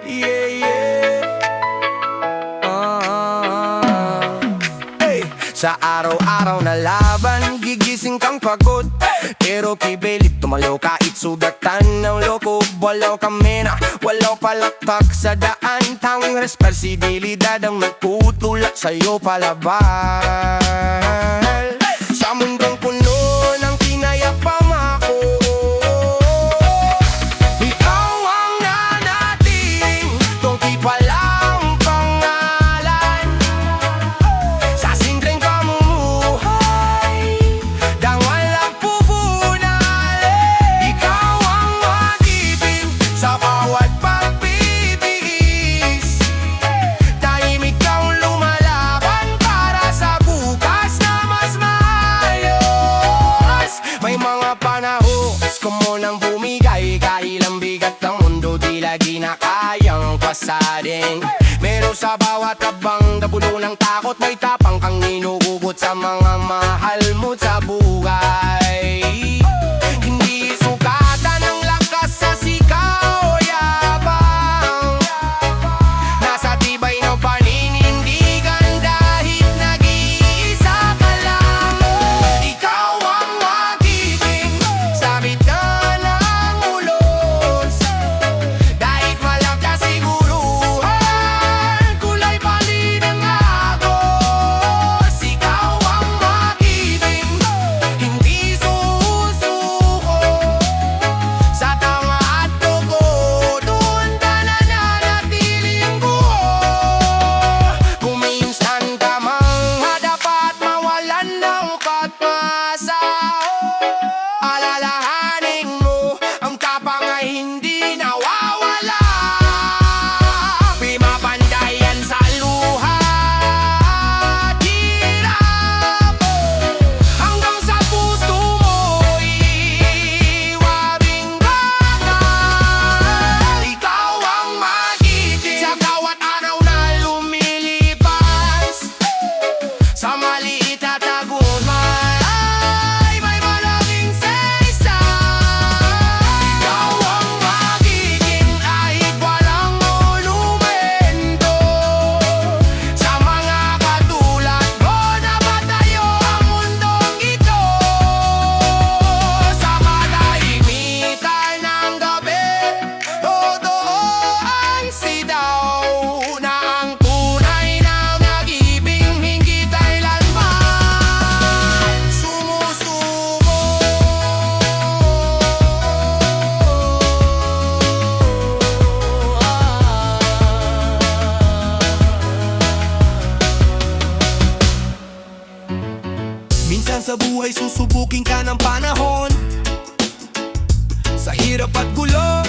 Yeah, yeah. Hey. Sa araw-araw na laban, gigising kang pagod, pero pipilit tumalaw kahit sugatan ng loko. Walaw kami na, walaw palakpak sa daan. Tanging responsibilidad ang nagtutulak sa'yo palabal. Sa mundong puno ng pinayapang ako, ikaw ang nanatiling tungki palang pangalan. Sa simpleng pamumuhay, dang walang pupunan. Ikaw ang mag-ibig sa bawat pagbibihis. Tahimik kang lumalaban para sa bukas na mas maayos. May mga panahon gusto mo nang bumigay, kahilang bigat ng mundo di lagi na kayang pasading. Meron sa bawat tabang napuno ng takot, may tapang kang inuugot sa mga mahal mo sa buhay. Hindi sukatan ng lakas sa sikaw o yabang, nasa tibay ng paninindigan dahil nag-iisa ka lang. Ikaw ang magiging sa bitna ng ulos, dahil walang kasiguruhan, kulay palit ang agos. Ikaw ang magiging hindi susuko sa tama at dugo, doon ka nananatiling buo. Kuminsan ka mang dapat mawalan ng pag-asa, alalahanin mo ang tapang ay hindi nawawala. Pimapandayan sa luha at hirap, hanggang sa puso mo'y wabing banal. Ikaw ang magiging sa bawat araw na lumilipas, sa maliit at tagumpay may malaking saysay. Ikaw ang magiging kahit walang monumento, sa mga katulad mo na patayo ang mundong ito. Sa katahimikan ng gabi, totoo ang sidaw na ang tunay na nag-ibig hingit kailanman sumusuko. Minsan sa buhay susubukin ka ng panahon, sa hirap at gulo,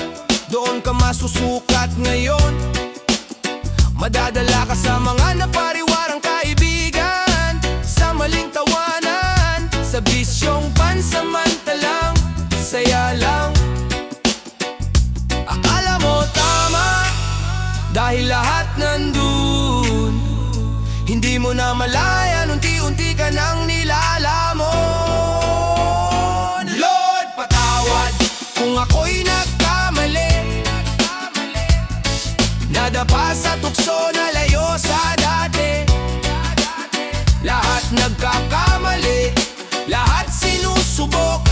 doon ka masusukat ngayon. Madadala ka sa mga napariwarang kaibigan, sa maling tawanan, sa bisyong pansamantalang saya lang. Akala mo tama dahil lahat nandun, hindi mo na malayan, unti-unti ka nang nilalamon. Lord, patawad kung ako'y nagkamali, nadapa sa tukso na layo sa dati. Lahat nagkakamali, lahat sinusubok,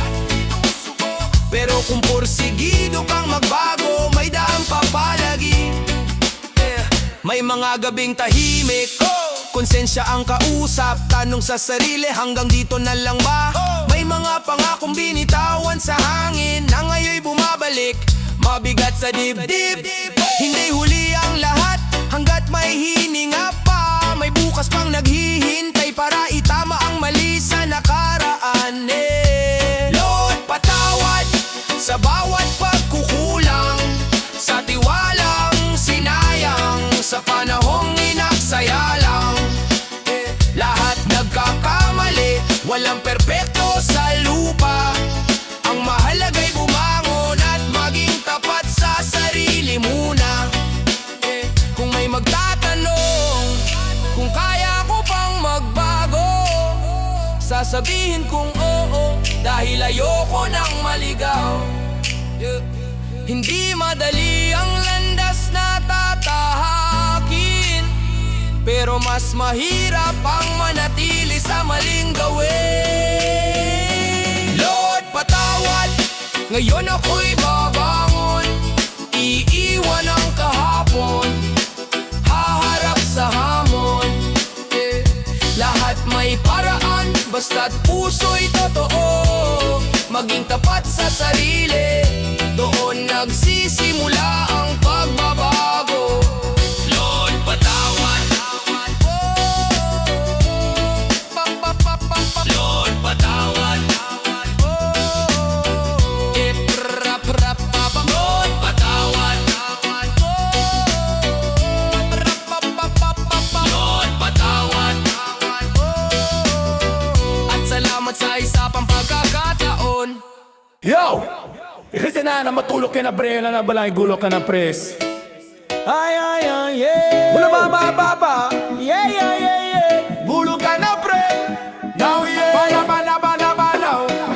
pero kung porsigido kang magbago, may daang papalagi. May mga gabing tahimik, konsensya ang kausap, tanong sa sarili, hanggang dito na lang ba? May mga pangakong binitawan sa hangin na ngayon'y bumabalik, mabigat sa dibdib. Hindi huli ang lahat hanggat may hininga pa, may bukas pang naghihintay para itama ang mali sa nakaraan. Lord, patawad sa bawat pagkukulang, sa tiwalang sinayang, sa panahong inaksaya lang. Lahat nagkakamali, walang perpekto sa lupa. Ang mahalaga'y bumangon at maging tapat sa sarili muna. Kung may magtatanong kung kaya ko pang magbago, sasabihin kong oo, dahil ayoko nang maligaw. Hindi madali ang landas na tatahakin, pero mas mahirap ang manatili sa maling gawin. Lord, patawad, ngayon ako'y babangon. Iiwan ang kahapon, haharap sa hamon. Lahat may paraan, basta't puso'y totoo. Maging tapat sa sarili, doon nagsisimula ang pagbabago. Lord, patawad. Lord, patawad. Lord, patawad. Lord, patawad. At salamat sa isa pang pagkakataon. Yo! Kasi na matulog ka na pre, na nabalay gulok ka na pres. Ay, ay, ay, yeah. Bula ba, yeah, yeah, yeah, yeah. Bulog ka na pre, now yeah. Bala,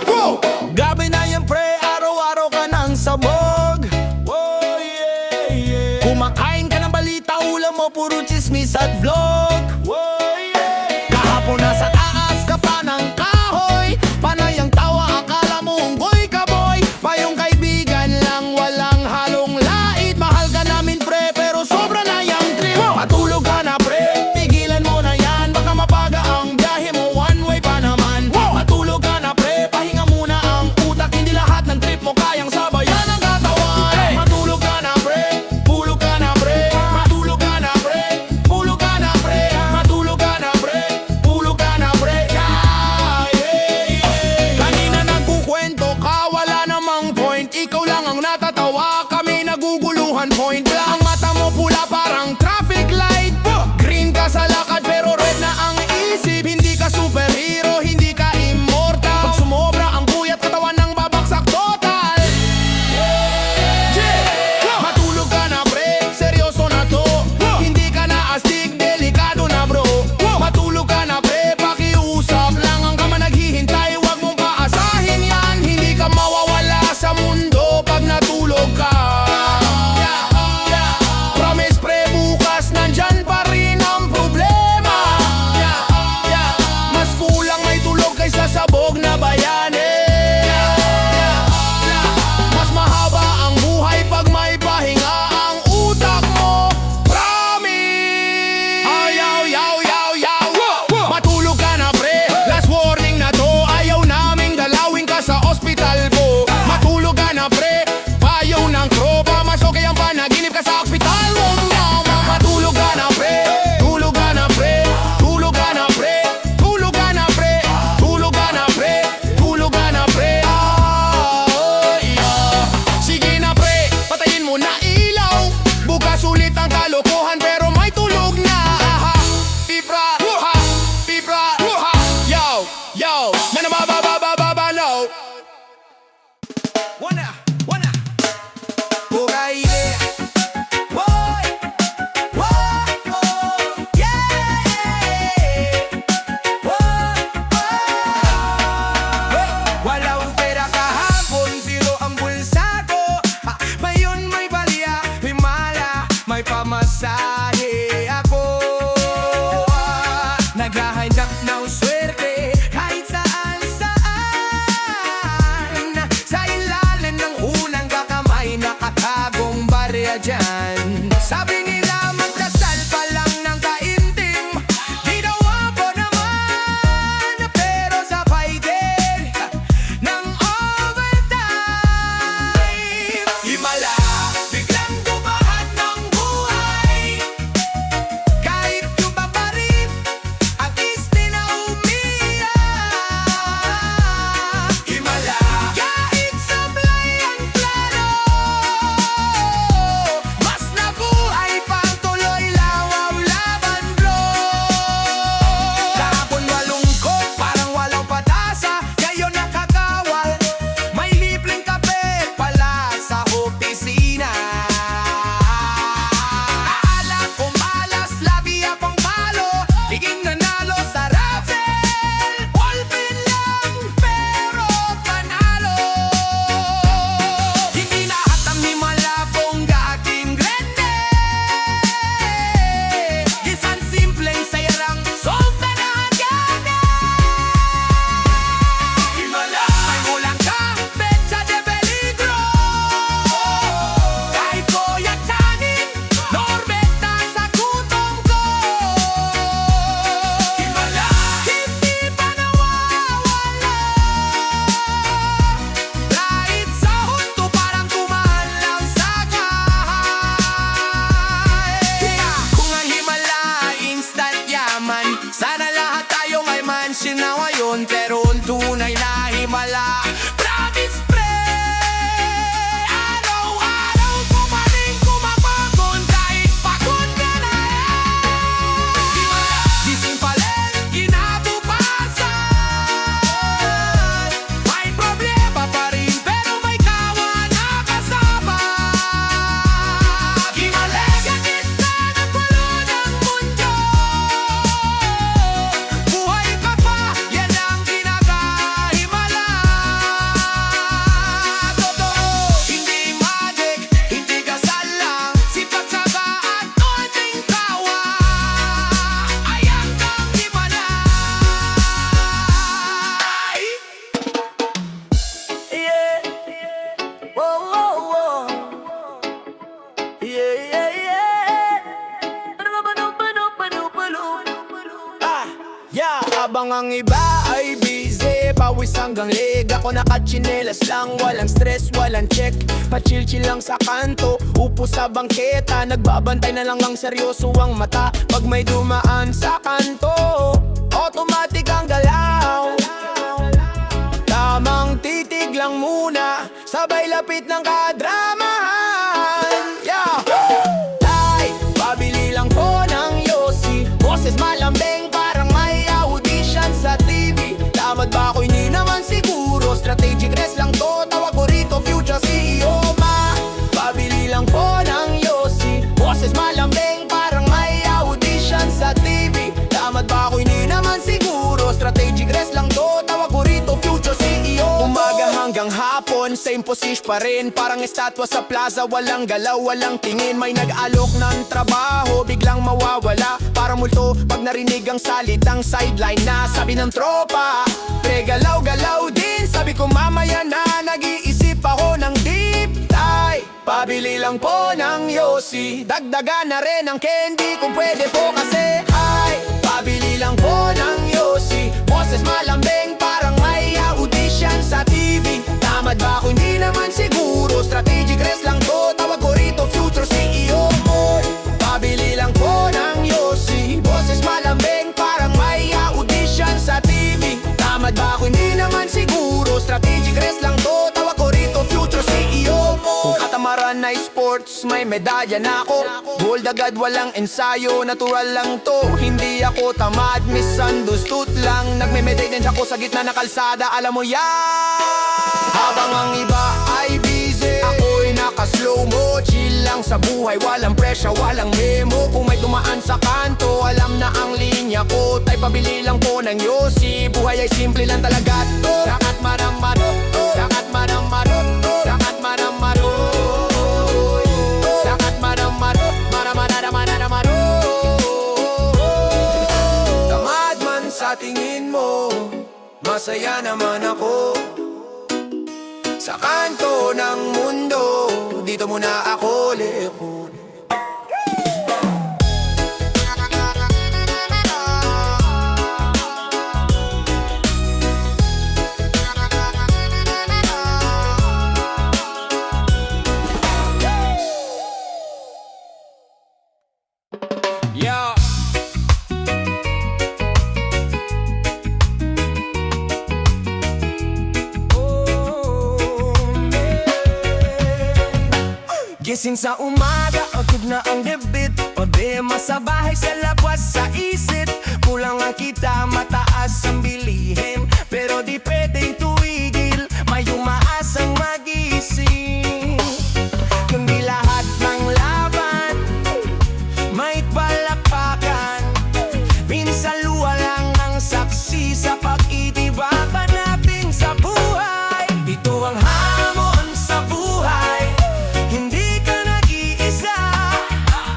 go! Gabi na yan pre, araw-araw ka nang sabog. Oh, yeah, yeah. Kumakain ka ng balita, ulam mo puro chismis at vlog. Oh, yeah. Kahapon nasa taas ka pa ng kahoy, panay ang tawa, akala mo unggoy ka boy. Payong kaibigan lang, walang halong lait. Mahal ka namin pre, pero sobra na yung trip. Matulog ka na pre, pigilan mo na yan. Baka mapaga ang biyahe mo, one way pa naman. Matulog ka na pre, pahinga muna ang utak. Hindi lahat ng trip mo kayang sabayan ang katawan. Matulog ka na pre, tulog ka na pre. Matulog ka na pre, tulog ka na pre. Matulog ka na pre, tulog ka na pre. Yeah, yeah, yeah. Kanina nagkukwento ka, wala namang point. Ikaw lang ang natatawa, kami naguguluhan. Point lang, ang mata mo pula parang traffic light. Green ka sa lakad pero red na ang isip. Hindi ka superhero, hindi ka immortal. Pag sumobra ang buyat, katawan ng babaksak total. Matulog ka na pre, seryoso na to. Hindi ka na astig, delikado na bro. Matulog ka na pre, pakiusap lang ang kama naghihintay. Huwag mong paasahin yan, hindi ka mawawala sa mundo pag natulog ka. Promise pre, bukas nandyan pa rin ang problema. Mas kulang may tulog kaysa sabog na bayani. Mas mahaba ang buhay pag may pahinga ang utak mo. Promise. Yaw, yaw, yaw, yaw. Matulog ka na pre, last warning na to. Ayaw naming dalawin ka sa ospital po. Matulog ka na pre, payo ng tropa. Mas okay ang panaginip ka sa ospital. Matulog ka na pre, tulog ka na pre. Tulog ka na pre, tulog ka na pre. Tulog ka na pre, tulog ka na pre. Sige na pre, patayin mo na ilaw. Bukas ulit ang kalokohan pero may tulog na. Pipra, pipra, yo, yo. Manabababababalaw. Wanna. Okay, yeah. Boy, boy, oh, yeah. Boy, walang pera kahapon, zero ang bulsa ko. Ngayon may balya, himala, may pamasahe ako. Naghahanap ng swerte kahit saan. Sa ilalim ng unang kakamay, nakatagong barya dyan. Sabi nila magdasal pa lang ng kaintim, ginawa ko naman, pero sabay din ng overtime. Himala, biglang gumahan ng buhay. Kahit tuba pa rin, at least di na umiyak. Himala, kahit sablay ang plano, mas nabuhay ang iba ay busy, pawis hanggang leg. Ako nakachinelas lang, walang stress, walang check. Pa-chill-chill lang sa kanto, upo sa bangketa. Nagbabantay na lang ang seryoso ang mata. Pag may dumaan sa kanto, automatic ang galaw. Tamang titig lang muna, sabay lapit ng kadramahan. Yeah! Ay, pabili lang po ng Yossi. Boses malambing, parang may audition sa TV. Tamad ba ako? Hindi naman siguro. Strategic rest lang to, tawag ko rito future CEO. Pabili lang po ng Yossi. Boses malambing, parang may audition sa TV. Tamad ba ako? Hindi naman siguro. Strategic rest lang to, tawag ko rito future CEO. Umaga hanggang hapon, same position pa rin. Parang estatwa sa plaza, walang galaw, walang tingin. May nag-alok ng trabaho, biglang mawawala. Para multo, pag narinig ang salitang sideline na. Sabi ng tropa, pre galaw-galaw din. Sabi ko mamaya na, nag-iisip ako ng deep tie. Pabili lang po ng Yossi, dagdagan na rin ang candy kung pwede po kasi. Ay, pabili lang po ng Yossi. Boses malambing, parang may audition sa TV. Tamad ba ako? Hindi naman siguro. Strategic rest lang to, tawag ko rito future CEO. Pabili lang po ng Yossi. Boses malambing, parang may audition sa TV. Tamad ba ako? Hindi naman siguro. Strategic rest lang to, tawag ko rito future CEO. Kung katamaran na sports, may medalya na ako. Gold agad, walang ensayo, natural lang to. Hindi ako tamad, misunderstood lang. Nagme-meditate ako sa gitna ng kalsada, alam mo yan. Habang ang iba ay busy, ako'y naka-slow mo. Chill lang sa buhay, walang pressure, walang memo. Kung may dumaan sa kanto, alam na ang linya ko. Tay pabili lang po ng Yossi. Buhay ay simple lang talaga to. Sakat man ang marot, sakat man ang marot, sakat man ang marot, sakat man ang marot, marot. Tamad man sa tingin mo, masaya naman ako. Sa kanto ng mundo, dito muna ako leko. Yeah. Gising sa umaga, agad na ang debit. Problema sa bahay, sa labas, sa isip. Kulang ang kita, mataas ang bilihin. Pero di pwedeng tuwigil, may umaasang magising. Kundi lahat ng laban, may palakpakan. Minsan luwa lang ang saksi sa pag-itibaba natin sa buhay. Ito ang hamon sa buhay, hindi ka nag-iisa.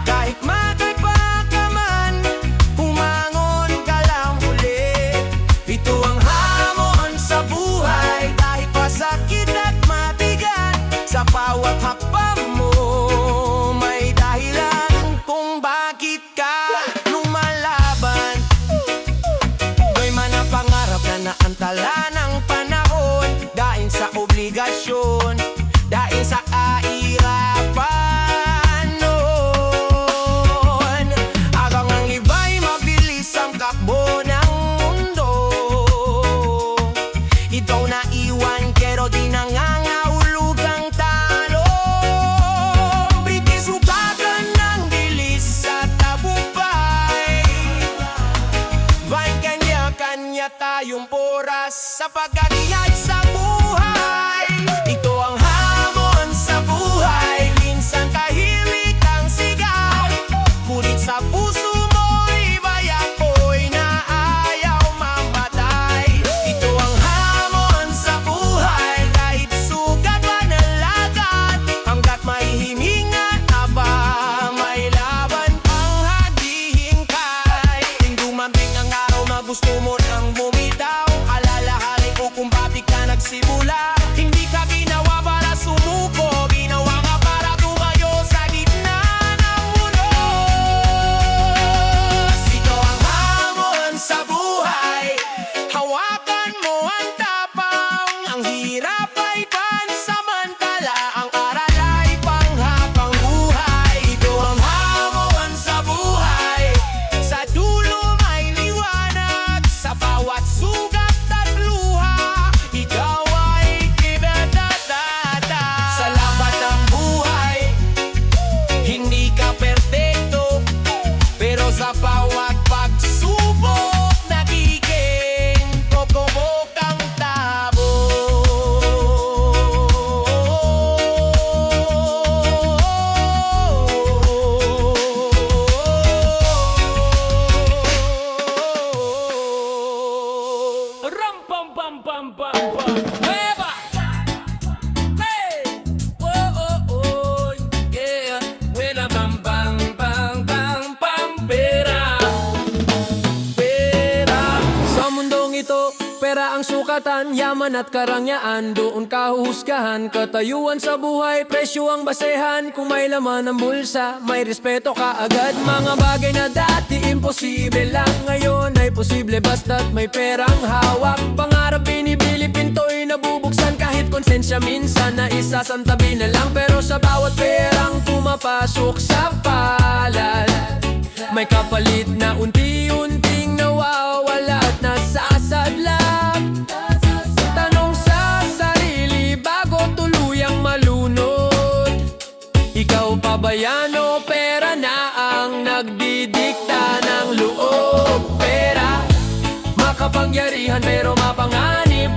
Kahit matagpa ka man, humangon ka lang ulit. Ito ang hamon sa buhay, kahit pasakit at matigan. Sa bawat hakbang mo, may dahilan kung bakit ka lumalaban. Do'y man ang pangarap na naantala ng panahon. Dahil sa obligasyon, dahil sa kahirapan noon. Habang ang iba'y mabilis ang takbo ng mundo, ikaw na iwan pero di nangangahulog ang talong. Britisugagan ng dilis sa tabumpay. May kanya-kanya tayong oras sa pag-agiyay sa buhay. Ito ang hamon sa buhay, minsan tahimik ang sigaw. Ngunit sa puso mo'y bayan ko'y na ayaw mamatay. Ito ang hamon sa buhay, kahit sugat man ang lakad. Hanggat may hininga, aba may laban pang hadihingkay. Ting dumating ang araw na gusto mo nang bumitaw, alalahanin ko kung bakit ka nagsimula. hirap ay pansamantala, ang aral ay panghabang buhay. Ito ang hamon sa buhay, sa dulo may liwanag, sa bawat sugat at luha, ikaw ay kinadadada. Sa labat ng buhay, hindi ka perfecto, pero sa bawat pagsubok, nagiging kokobok ang tabo. Ram pam pam pam pam pam. Eva! Hey! Oh oh oh yeah. Wena bam bam bam bam bam pera. Pera. Sa mundong ito, pera ang sukatan, yaman at karangyaan, doon ka huhusgahan. Katayuan sa buhay, presyo ang basehan. Kung may laman ang bulsa, may respeto ka agad. Mga bagay na dati imposible lang, ngayon ay posible basta't may perang hawak. Pangarap binibili, pinto'y nabubuksan, kahit konsensya minsan na isasantabi na lang. Pero sa bawat perang pumapasok sa palad, may kapalit na unti-unting nawawala at nasasadlak. Tanong sa sarili bago tuluyang malunod, ikaw pa ba yan o pera na ang nagdidikta ng loob? Pera, makapangyarihan pero mapanganib,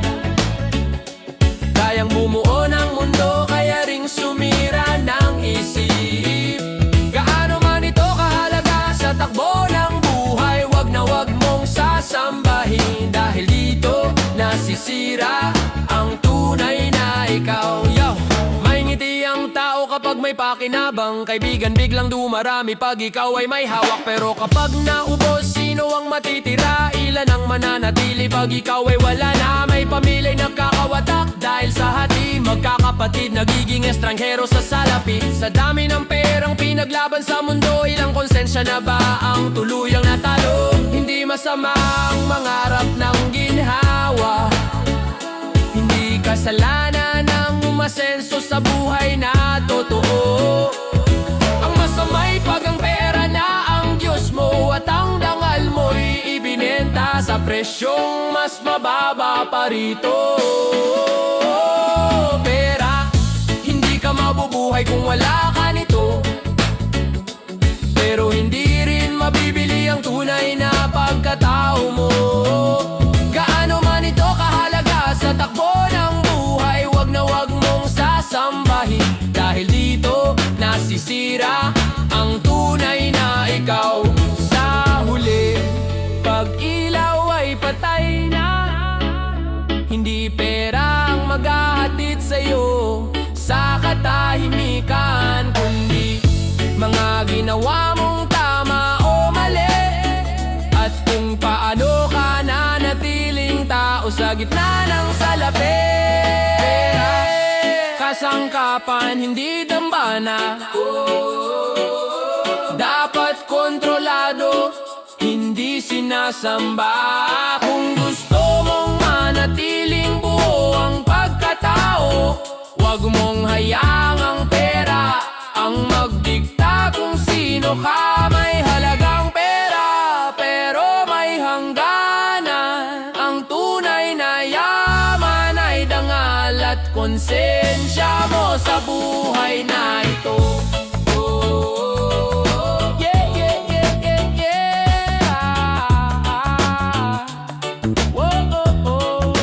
kayang bumuo ng mundo, kaya ring sumira ng isip. Gaano man ito kahalaga sa takbo ng buhay, wag na wag mong sasambahin, dahil dito nasisira ang tunay na ikaw. Yo! May ngiti ang tao kapag may pakinabang, kaibigan biglang dumarami pag ikaw ay may hawak. Pero kapag naubos, sino ang matitira? Ilan ang mananatili pag ikaw ay wala na? May pamilya'y nagkakawatak dahil sa hati, magkakapatid nagiging estranghero sa salapi. Sa dami ng perang pinaglaban sa mundo, ilang konsensya na ba ang tuluyang natalo? Hindi masama ang mangarap ng ginhawa, hindi kasalanan ang umasenso sa buhay na totoo. Ang masama'y pag ang pera na ang Diyos mo, at ang dangal mo'y ibinenta sa presyong mas mababa pa rito. Pera, hindi ka mabubuhay kung wala ka nito, pero hindi rin mabibili ang tunay na pagkatao mo. Gaano man ito kahalaga sa takbo ng buhay, wag na wag mong sasambahin, dahil dito nasisira ang tunay na ikaw. Sa huli, pag ilaw ay patay na, hindi pera ang maghahatid sa'yo sa katahimikan, kundi mga ginawa mong tama o mali, at kung paano ka nanatiling tao sa gitna ng salapi. Kasangkapan, hindi dambana, dapat kontrolado, hindi sinasamba. Kung gusto mong manatiling buo ang pagkatao, wag mong hayaang ang pera ang magdikta kung sino ka. May halagang pera pero may hangganan, ang tunay na yaman ay dangal at konsensya mo sa buhay na ito. Yeah, yeah, yeah, yeah, yeah. Whoa, oh, oh.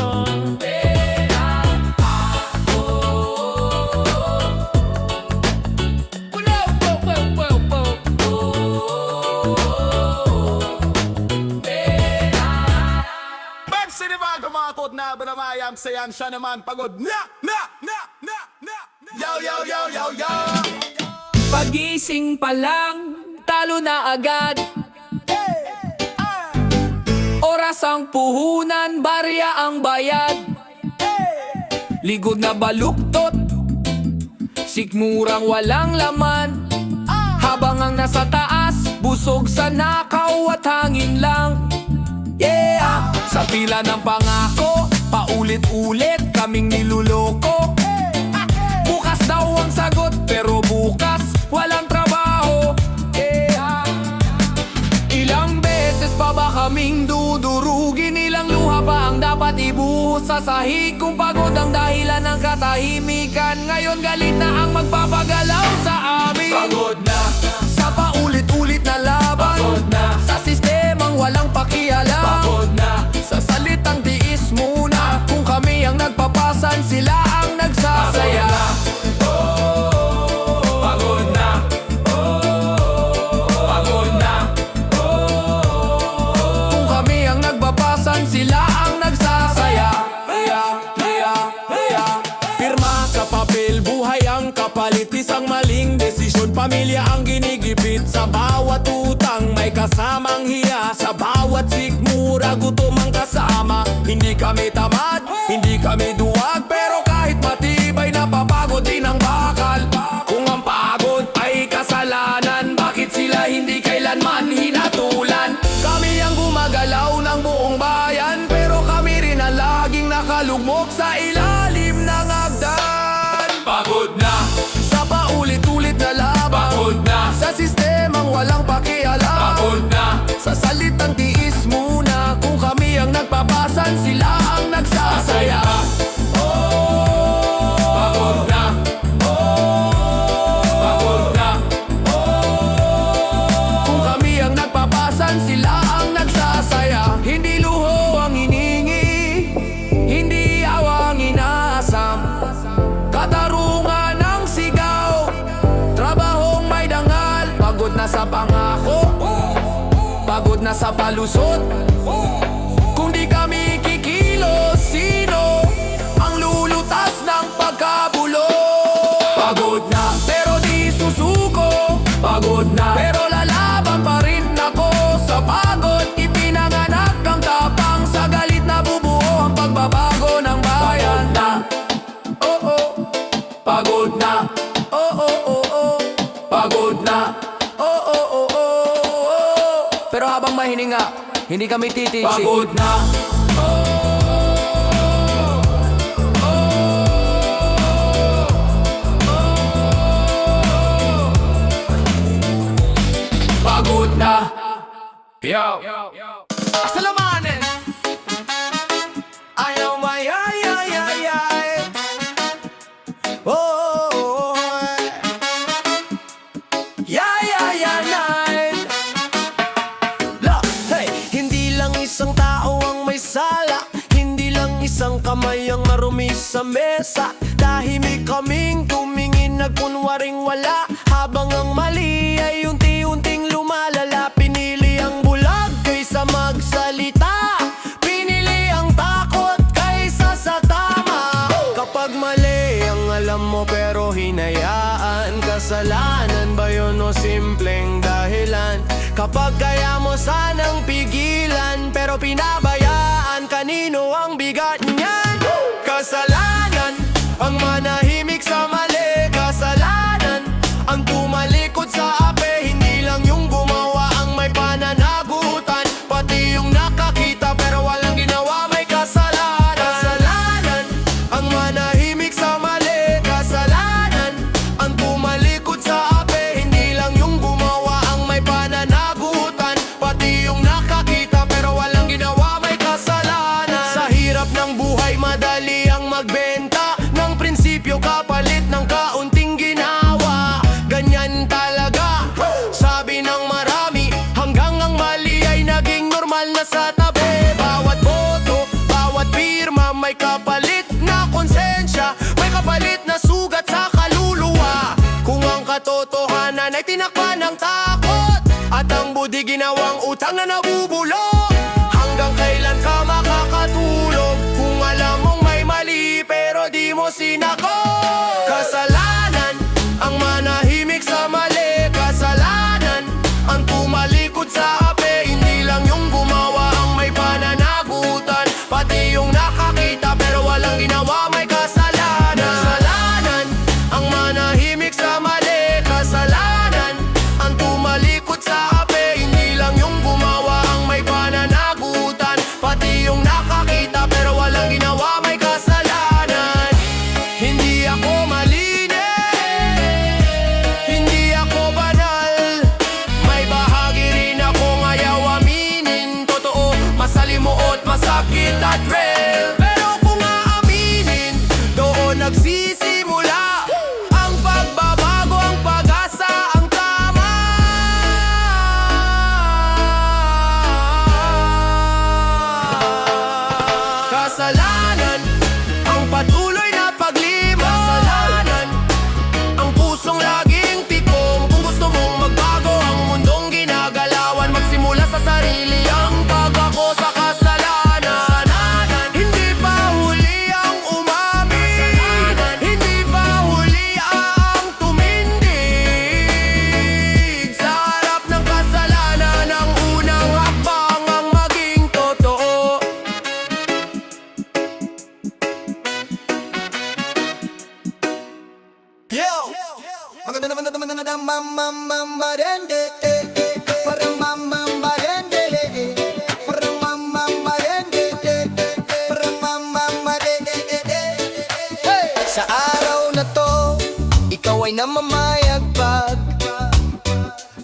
Pera, Kumakot na banamayam sayan siya naman pagod na. Yo yo yo yo yo. Pagising pa lang, talo na agad. Oras ang puhunan, barya ang bayad. Ligod na baluktot, sikmurang walang laman. Habang ang nasa taas, busog sa nakaw at hangin lang. Yeah! Sa pila ng pangako, Paulit-ulit kaming niluloko. Bukas daw ang sagot, pero bukas walang trabaho. Ilang beses pa ba kaming dudurugin? Ilang luha pa ang dapat ibuhos sa sahig? Kung pagod ang dahilan ng katahimikan, ngayon galit na ang magpapagalaw sa amin. Pagod na sa paulit-ulit na laban. Pagod na sa sistemang walang pakialam. Pagod na sa salitang tiis muna. Kung kami ang nagpapasan, sila ang nagsasaya. Pagod na. Pagod na. Kung kami ang nagpapasan, sila ang nagsasaya. Pirma sa papel, buhay ang kapalit. Isang maling desisyon, pamilya ang ginigipit. Sa bawat utang may kasamang hiya. Sa bawat sikmura, gutom ang kasama. Hindi kami tamad, hindi kami duwag, pero kahit matibay, napapagod din ang bakal. Kung ang pagod ay kasalanan, bakit sila hindi kailanman hinatulan? Kami ang gumagalaw ng buong bayan, pero kami rin ang laging nakalugmok sa ilalim ng hagdan. Pagod na sa paulit-ulit na laban. Pagod na sa sistemang walang pakialam. Pagod na sa salitang tiis muna. Kung kami ang nagpapasan, sila ang nagsasaya. Pagod na. Pagod na. Kung kami ang nagpapasan, sila ang nagsasaya. Hindi luho ang hiningi, hindi awa ang inaasam. Katarungan ang sigaw, trabahong may dangal. Pagod na sa pangako, pagod na sa palusot. Kung di kami kikilos, sino ang lulutas ng pagkabulok? Pagod na, pero di susuko. Pagod na, pero lalaban pa rin ako. Sa pagod, ipinanganak ang tapang. Sa galit na bubuo ang pagbabago ng bayan. Pagod na, oh oh. Pagod na, oh oh oh oh. Pagod na, oh oh oh oh. Pero habang mahininga, hindi kami titigil. Pagod na. Pagod na. Yo. Salamanin. Ayaw ay ay ay ay ay. Oh, oh, oh, oh. Yayayanan. La, hey, hindi lang isang tao ang may sala. Hindi lang isang kamay ang marumi sa mesa. Tahimik kaming tumingin, nagkunwaring wala. Habang ang mali ay unti-unting lumalala. Pinili ang bulag kaysa magsalita. Pinili ang takot kaysa sa tama. Kapag mali ang alam mo pero hinayaan, kasalanan ba yun o simpleng dahilan? Kapag kaya mo sanang pigilan, pero pinabayaan, kanino ang bigat niyan? Kasalanan ang manahimik sa mali. Kasalanan ang tumalikod sa ape. Hindi lang yung gumawa ang may pananagutan, pati yung nakakita pero walang ginawa may kasalanan. Kasalanan ang manahimik sa mali. Kasalanan ang tumalikod sa ape. Hindi lang yung gumawa ang may pananagutan, pati yung nakakita pero walang ginawa may kasalanan. Sa hirap ng buhay, madali ang magbenta ng prinsipyo kapalit ng kaunting ginawa. Ganyan talaga, sabi ng marami, hanggang ang mali ay naging normal na sa tabi. Bawat boto, bawat pirma, may kapalit na konsensya, may kapalit na sugat sa kaluluwa. Kung ang katotohanan ay tinakpan ng takot, at ang budi ginawang utang na nabubulok, hanggang kailan ka makakatulog kung alam mong may mali pero di mo sinakot? Kasalanan ang manahimik sa mali. Kasalanan ang tumalikod sa ape. Hindi lang yung gumawa ang may pananagutan, pati yung nakakita pero walang ginawa may kasalanan. Kasalanan ang manahimik sa mali. Kasalanan ang tumalikod sa ape. Hindi lang yung gumawa ang may pananagutan, pati yung nakakita pero walang ginawa may Sa araw na to, ikaw ay namamayagpag.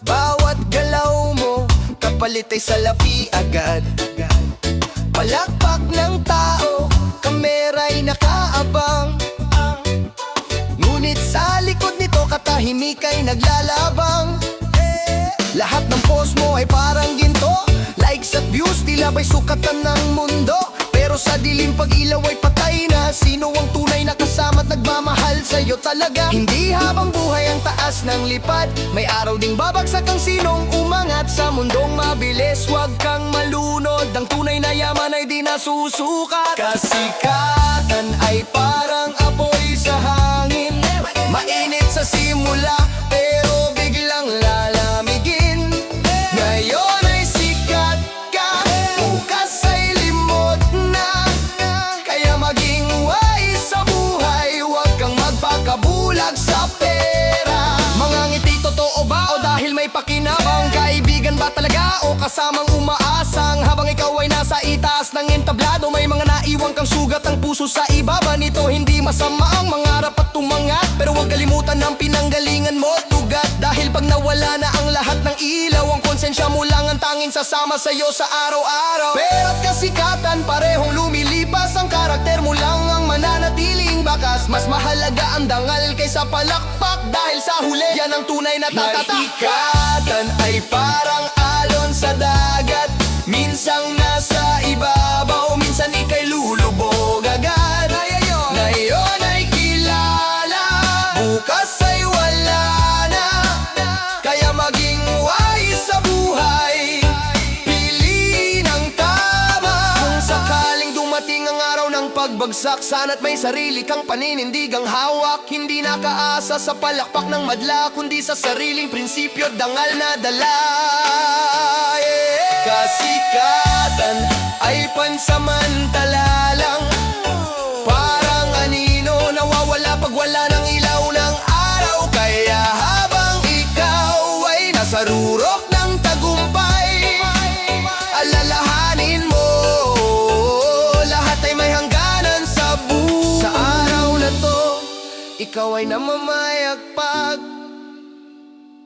Bawat galaw mo, kapalit ay salapi agad. Palakpak ng tao, kamera'y nakaabang. Ngunit sa likod nito, katahimik ay naglalabang. Lahat ng post mo ay parang ginto, likes at views, tila ba'y sukatan ng mundo. Pero sa dilim pag ilaw ay patay na, sino ang tunay na kasama at nagmamahal sa'yo talaga? Hindi habang buhay ang taas ng lipad, may araw ding babagsak ang sinong umangat. Sa mundong mabilis, huwag kang malunod, ang tunay na yaman ay di nasusukat. Kasikatan ay parang apoy sa hangin, mainit sa simula, pero biglang lalamigin. Ngayon ay sikat ka, bukas ay limot na. Kaya maging wise sa buhay, huwag kang magpakabulag sa pera. Mga ngiti totoo ba o dahil may pakinabang? Kaibigan ba talaga o kasamang umaasang? Habang ikaw ay nasa itaas ng entablado, may mga naiwang kang sugat ang puso sa ibaba nito. Hindi masama ang mangarap at tumangat, pero huwag kalimutan ang pinanggalingan mo tugat. Dahil pag nawala na ang lahat ng ilaw, ang konsensya mo lang ang tanging sasama sa'yo sa araw-araw. Pera't kasikatan parehong lumilipas, ang karakter mo lang ang mananatiling bakas. Mas mahalaga ang dangal kaysa palakpak, dahil sa huli yan ang tunay na tatatak. Kasikatan ay parang alon sa dagat, minsang nasa ibabaw, minsan ika'y lulubog agad. Ngayon ay kilala, bukas ay wala na. Kaya maging wise sa buhay, pili ng tama. Kung sakaling dumating ang araw ng pagbagsak, sana't may sarili kang paninindigang hawak. Hindi nakaasa sa palakpak ng madla, kundi sa sariling prinsipyo, dangal na dala. Kasikatan ay pansamantala lang, parang anino nawawala pag wala ng ilaw ng araw. Kaya habang ikaw ay nasa rurok ng tagumpay, alalahanin mo, lahat ay may hangganan sa buhay. Sa araw na to, ikaw ay namamayagpag,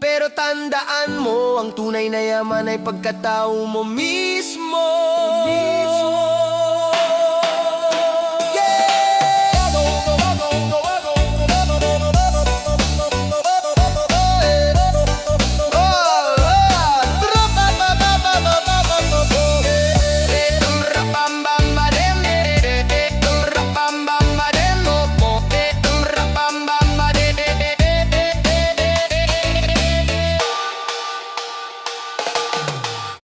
pero tandaan mo, ang tunay na yaman ay pagkatao mo mismo.